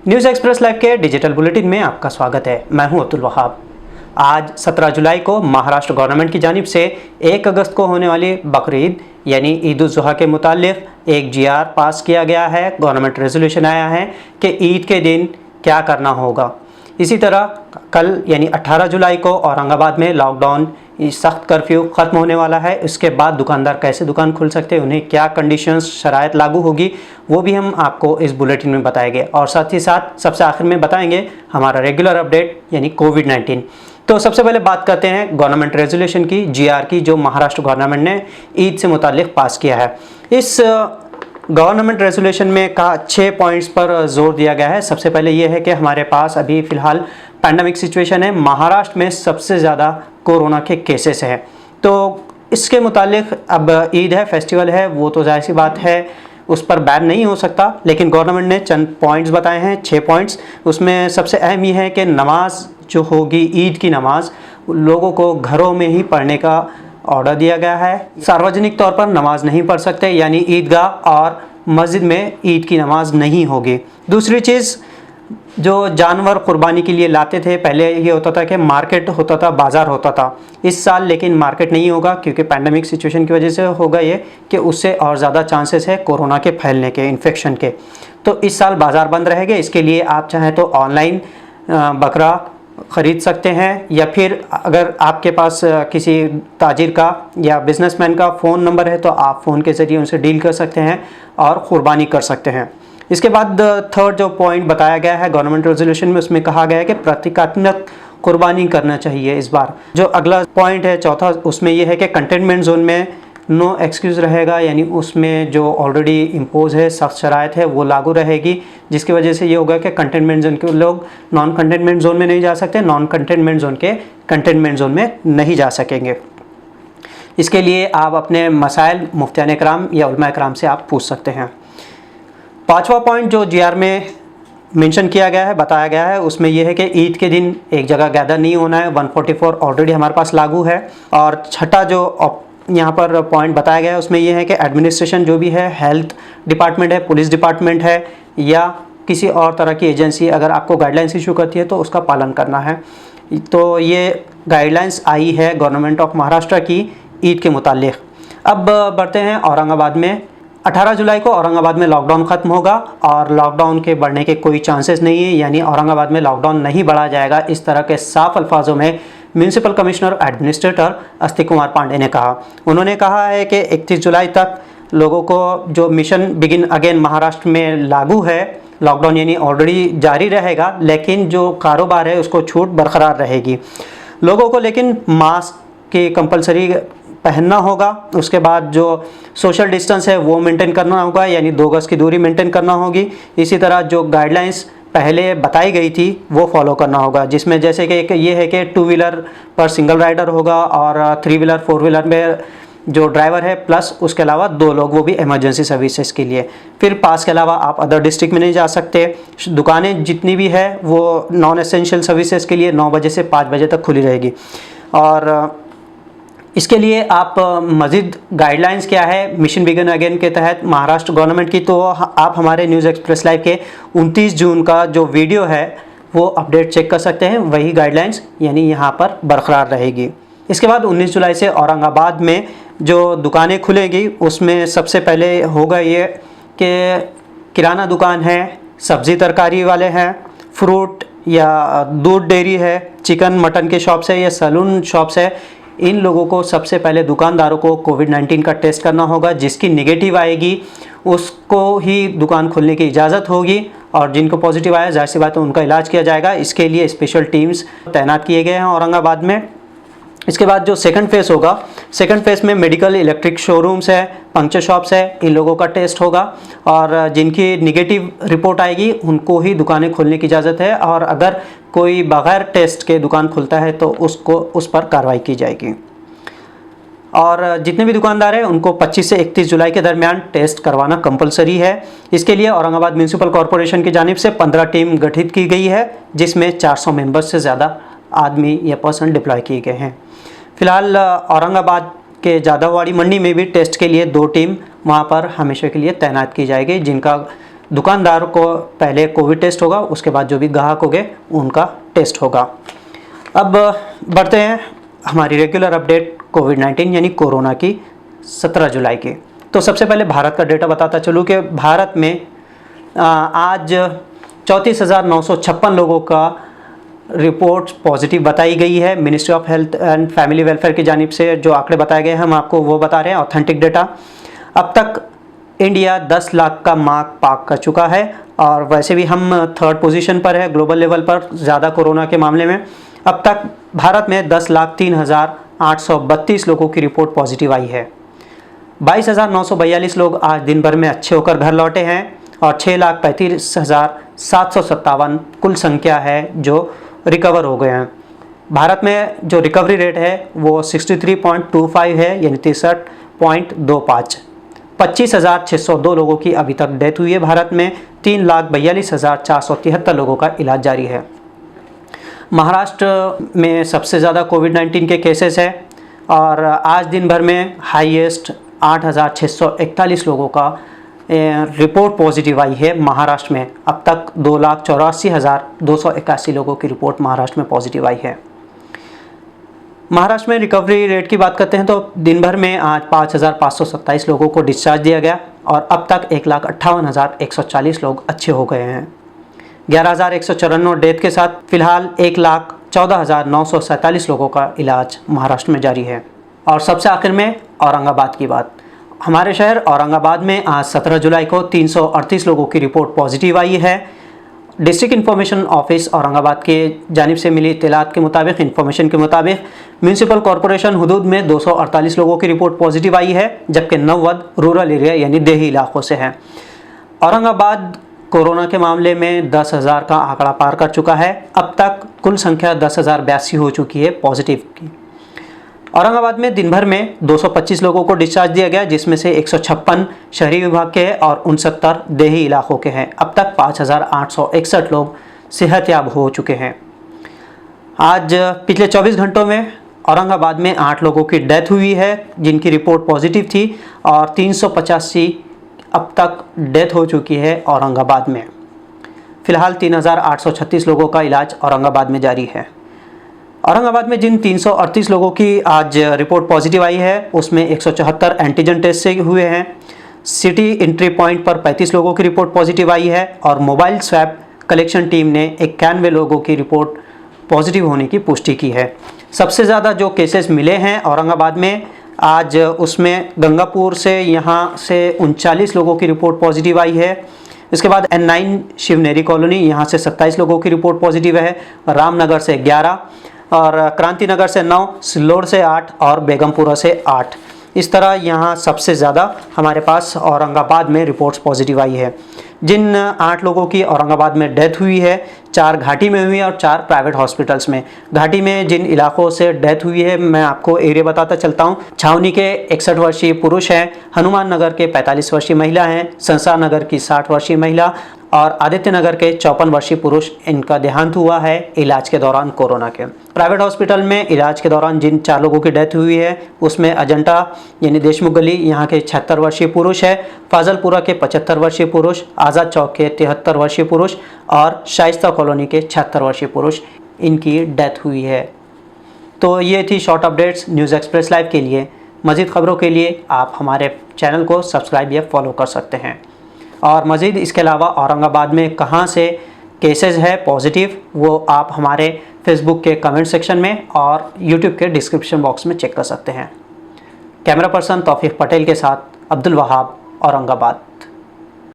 News express live के digital bulletin में आपका स्वागत है। मैं हूं अब्दुल वहाब। आज 17 जुलाई को महाराष्ट्र गवर्नमेंट की जानिब से 1 अगस्त को होने वाली बकरीद यानी ईद उल जुहा के मुतालिक एक GR पास किया गया है। गवर्नमेंट रेजोल्यूशन आया है कि ईद के दिन क्या करना होगा। इसी तरह कल यानी 18 जुलाई को औरंगाबाद में लॉकडाउन सख्त कर्फ्यू ख़त्म होने वाला है। इसके बाद दुकानदार कैसे दुकान खोल सकते हैं, उन्हें क्या कंडीशंस शराइत लागू होगी, वो भी हम आपको इस बुलेटिन में बताएंगे। और साथ ही साथ सबसे आखिर में बताएंगे हमारा रेगुलर अपडेट यानी कोविड-19। तो सबसे पहले बात करते हैं गवर्नमेंट रेजोल्यूशन की, GR की, जो महाराष्ट्र गवर्नमेंट ने ईद से मुताल्लिक पास किया है। इस गवर्नमेंट रेजोल्यूशन में 6 पॉइंट्स पर जोर दिया गया है। सबसे पहले ये है कि हमारे पास अभी फ़िलहाल पैंडमिक सिचुएशन है। महाराष्ट्र में सबसे ज़्यादा कोरोना के केसेस हैं, तो इसके मुतालिक अब ईद है, फेस्टिवल है, वो तो जाहिर सी बात है उस पर बैन नहीं हो सकता। लेकिन गवर्नमेंट ने चंद पॉइंट्स बताए हैं, 6 पॉइंट्स। उसमें सबसे अहम ये है कि नमाज जो होगी, ईद की नमाज, लोगों को घरों में ही पढ़ने का ऑर्डर दिया गया है। सार्वजनिक तौर पर नमाज नहीं पढ़ सकते, यानी ईदगाह और मस्जिद में ईद की नमाज नहीं होगी। दूसरी चीज़, जो जानवर कुर्बानी के लिए लाते थे, पहले ये होता था कि मार्केट होता था, बाज़ार होता था। इस साल लेकिन मार्केट नहीं होगा, क्योंकि पैंडमिक सिचुएशन की वजह से होगा ये कि उससे और ज़्यादा चांसेस है कोरोना के फैलने के, इन्फेक्शन के। तो इस साल बाज़ार बंद रहेंगे। इसके लिए आप चाहें तो ऑनलाइन बकरा ख़रीद सकते हैं, या फिर अगर आपके पास किसी ताजिर का या बिजनेसमैन का फ़ोन नंबर है तो आप फ़ोन के ज़रिए उनसे डील कर सकते हैं और क़ुरबानी कर सकते हैं। इसके बाद थर्ड जो पॉइंट बताया गया है गवर्नमेंट रेजोल्यूशन में, उसमें कहा गया है कि प्रतीकात्मक कुर्बानी करना चाहिए इस बार। जो अगला पॉइंट है चौथा, उसमें यह है कि कंटेनमेंट जोन में नो एक्सक्यूज़ रहेगा, यानी उसमें जो ऑलरेडी इम्पोज है सख्त शराइत है वो लागू रहेगी, जिसकी वजह से ये होगा कि कंटेनमेंट जोन के लोग नॉन कंटेनमेंट जोन में नहीं जा सकते, नॉन कंटेनमेंट जोन के कंटेनमेंट जोन में नहीं जा सकेंगे। इसके लिए आप अपने मसाइल मुफ्तियान कराम या उलमा कराम से आप पूछ सकते हैं। 5वां पॉइंट जो GR में मेंशन किया गया है, बताया गया है, उसमें यह है कि ईद के दिन एक जगह गैदर नहीं होना है। 144 ऑलरेडी हमारे पास लागू है। और छठा जो यहाँ पर पॉइंट बताया गया है उसमें यह है कि एडमिनिस्ट्रेशन जो भी है, हेल्थ डिपार्टमेंट है, पुलिस डिपार्टमेंट है, या किसी और तरह की एजेंसी अगर आपको गाइडलाइंस इशू करती है तो उसका पालन करना है। तो ये गाइडलाइंस आई है गवर्नमेंट ऑफ महाराष्ट्र की ईद के मुताल्लिक। अब बढ़ते हैं औरंगाबाद में। 18 जुलाई को औरंगाबाद में लॉकडाउन ख़त्म होगा और लॉकडाउन के बढ़ने के कोई चांसेस नहीं है, यानी औरंगाबाद में लॉकडाउन नहीं बढ़ा जाएगा। इस तरह के साफ अल्फाजों में municipal commissioner administrator Astik Kumar Pandey ने कहा। उन्होंने कहा है कि 31 जुलाई तक लोगों को जो मिशन बिगिन अगेन महाराष्ट्र में लागू है, लॉकडाउन यानी ऑलरेडी जारी रहेगा, लेकिन जो कारोबार है उसको छूट बरकरार रहेगी। लोगों को लेकिन मास्क की कंपलसरी पहनना होगा। उसके बाद जो सोशल डिस्टेंस है वो मेंटेन करना होगा, यानी 2 गज की दूरी मेंटेन करना होगी। इसी तरह जो गाइडलाइंस पहले बताई गई थी वो फॉलो करना होगा, जिसमें जैसे कि एक ये है कि 2 व्हीलर पर सिंगल राइडर होगा और 3 व्हीलर 4 व्हीलर में जो ड्राइवर है प्लस उसके अलावा 2 लोग, वो भी इमरजेंसी सर्विसेज के लिए। फिर पास के अलावा आप अदर डिस्ट्रिक्ट में नहीं जा सकते। दुकानें जितनी भी है वो नॉन एसेंशियल सर्विसेज के लिए 9 बजे से 5 बजे तक खुली रहेगी। और इसके लिए आप मज़ीद गाइडलाइंस क्या है मिशन बिगिन अगेन के तहत महाराष्ट्र गवर्नमेंट की, तो आप हमारे न्यूज़ एक्सप्रेस लाइव के 29 जून का जो वीडियो है वो अपडेट चेक कर सकते हैं। वही गाइडलाइंस यानी यहाँ पर बरकरार रहेगी। इसके बाद 19 जुलाई से औरंगाबाद में जो दुकानें खुलेंगी उसमें सबसे पहले होगा ये कि किराना दुकान है, सब्ज़ी तरकारी वाले हैं, फ्रूट या दूध डेयरी है, चिकन मटन के शॉप्स है या सैलून शॉप्स है, इन लोगों को सबसे पहले दुकानदारों को कोविड-19 का टेस्ट करना होगा। जिसकी नेगेटिव आएगी उसको ही दुकान खोलने की इजाज़त होगी, और जिनको पॉजिटिव आया जाहिर सी बात है उनका इलाज किया जाएगा। इसके लिए स्पेशल टीम्स तैनात किए गए हैं औरंगाबाद में। इसके बाद जो सेकंड फेज़ होगा, सेकंड फेज़ में मेडिकल इलेक्ट्रिक शोरूम्स है, पंक्चर शॉप्स है, इन लोगों का टेस्ट होगा, और जिनकी नेगेटिव रिपोर्ट आएगी उनको ही दुकानें खोलने की इजाज़त है। और अगर कोई बग़ैर टेस्ट के दुकान खुलता है तो उसको उस पर कार्रवाई की जाएगी। और जितने भी दुकानदार हैं उनको 25 से 31 जुलाई के दरमियान टेस्ट करवाना कंपलसरी है। इसके लिए औरंगाबाद म्यूनिसिपल कॉरपोरेशन की जानिब से 15 टीम गठित की गई है, जिसमें 400 मेंबर्स से ज़्यादा आदमी या पर्सन डिप्लॉय किए गए हैं। फ़िलहाल औरंगाबाद के जादववाड़ी मंडी में भी टेस्ट के लिए 2 टीम वहाँ पर हमेशा के लिए तैनात की जाएगी, जिनका दुकानदार को पहले कोविड टेस्ट होगा, उसके बाद जो भी ग्राहक होंगे उनका टेस्ट होगा। अब बढ़ते हैं हमारी रेगुलर अपडेट कोविड-19 यानी कोरोना की 17 जुलाई की। तो सबसे पहले भारत का डेटा बताता चलूँ कि भारत में आज 34,956 लोगों का रिपोर्ट पॉजिटिव बताई गई है। Ministry of health and family welfare की जानिब से जो आंकड़े बताए गए हैं हम आपको वो बता रहे हैं, ऑथेंटिक डेटा। अब तक इंडिया 10 लाख का मार्क पार कर चुका है और वैसे भी हम 3rd पोजीशन पर है ग्लोबल लेवल पर ज़्यादा कोरोना के मामले में। अब तक भारत में 10,03,832 लोगों की रिपोर्ट पॉजिटिव आई है। 22,942 लोग आज दिन भर में अच्छे होकर घर लौटे हैं और 6,35,757 कुल संख्या है जो रिकवर हो गए हैं। भारत में जो रिकवरी रेट है वो 63.25 है यानी 63.25। 25,602 लोगों की अभी तक डेथ हुई है भारत में। 3,42,473 लोगों का इलाज जारी है। महाराष्ट्र में सबसे ज़्यादा कोविड-19 के केसेस है और आज दिन भर में हाईएस्ट 8,641 लोगों का रिपोर्ट पॉजिटिव आई है महाराष्ट्र में। अब तक 2,84,281 लोगों की रिपोर्ट महाराष्ट्र में पॉजिटिव आई है। महाराष्ट्र में रिकवरी रेट की बात करते हैं तो दिन भर में आज 5,527 लोगों को डिस्चार्ज दिया गया और अब तक 1,58,140 लोग अच्छे हो गए हैं। 11,194 डेथ के साथ फिलहाल 1,14,947 लोगों का इलाज महाराष्ट्र में जारी है। और सबसे आखिर में औरंगाबाद की बात। हमारे शहर औरंगाबाद में आज 17 जुलाई को 338 लोगों की रिपोर्ट पॉजिटिव आई है। डिस्ट्रिक्ट इन्फॉर्मेशन ऑफिस औरंगाबाद के जानिब से मिली इत्तलात के मुताबिक इन्फॉर्मेशन के मुताबिक म्यूनसिपल कॉरपोरेशन हुदूद में 248 लोगों की रिपोर्ट पॉजिटिव आई है, जबकि 90 रूरल एरिया यानी देही इलाकों से हैं। औरंगाबाद कोरोना के मामले में 10,000 का आंकड़ा पार कर चुका है। अब तक कुल संख्या 10,082 हो चुकी है पॉजिटिव की। औरंगाबाद में दिन भर में 225 लोगों को डिस्चार्ज दिया गया, जिसमें से 156 शहरी विभाग के हैं और 69 देही इलाकों के हैं। अब तक 5,861 लोग सेहतयाब हो चुके हैं। आज पिछले 24 घंटों में औरंगाबाद में 8 लोगों की डेथ हुई है जिनकी रिपोर्ट पॉजिटिव थी और 385 अब तक डेथ हो चुकी है औरंगाबाद में। फिलहाल 3,836 लोगों का इलाज औरंगाबाद में जारी है। औरंगाबाद में जिन 338 लोगों की आज रिपोर्ट पॉजिटिव आई है उसमें 174 एंटीजन टेस्ट से हुए हैं। सिटी एंट्री पॉइंट पर 35 लोगों की रिपोर्ट पॉजिटिव आई है और मोबाइल स्वैप कलेक्शन टीम ने 91 लोगों की रिपोर्ट पॉजिटिव होने की पुष्टि की है। सबसे ज़्यादा जो केसेस मिले हैं औरंगाबाद में आज, उसमें गंगापुर से यहाँ से 39 लोगों की रिपोर्ट पॉजिटिव आई है। इसके बाद N9 शिवनेरी कॉलोनी यहाँ से 27 लोगों की रिपोर्ट पॉजिटिव है। रामनगर से 11 और क्रांति नगर से 9, सिल्लोड से 8 और बेगमपुरा से 8। इस तरह यहाँ सबसे ज़्यादा हमारे पास औरंगाबाद में रिपोर्ट्स पॉजिटिव आई है। जिन 8 लोगों की औरंगाबाद में डेथ हुई है, 4 घाटी में हुई है और 4 प्राइवेट हॉस्पिटल्स में। घाटी में जिन इलाकों से डेथ हुई है मैं आपको एरिया बताता चलता हूँ। छावनी के 61 वर्षीय पुरुष हैं, हनुमान नगर के 45 वर्षीय महिला हैं, संसार नगर की 60 वर्षीय महिला और आदित्य नगर के 54 वर्षीय पुरुष, इनका देहांत हुआ है इलाज के दौरान कोरोना के। प्राइवेट हॉस्पिटल में इलाज के दौरान जिन 4 लोगों की डेथ हुई है उसमें अजंता यानी देशमुख गली यहाँ के 76 वर्षीय पुरुष है, फाजलपुरा के 75 वर्षीय पुरुष, आज़ाद चौक के 73 वर्षीय पुरुष और शाइस्ता कॉलोनी के 76 वर्षीय पुरुष, इनकी डेथ हुई है। तो ये थी short updates news express live के लिए। मज़ीद ख़बरों के लिए आप हमारे चैनल को सब्सक्राइब या फॉलो कर सकते हैं। और मज़ीद इसके अलावा औरंगाबाद में कहाँ से केसेस है पॉजिटिव वो आप हमारे फेसबुक के कमेंट सेक्शन में और यूट्यूब के डिस्क्रिप्शन बॉक्स में चेक कर सकते हैं। कैमरा पर्सन तौफीक पटेल के साथ अब्दुल वहाब, औरंगाबाद।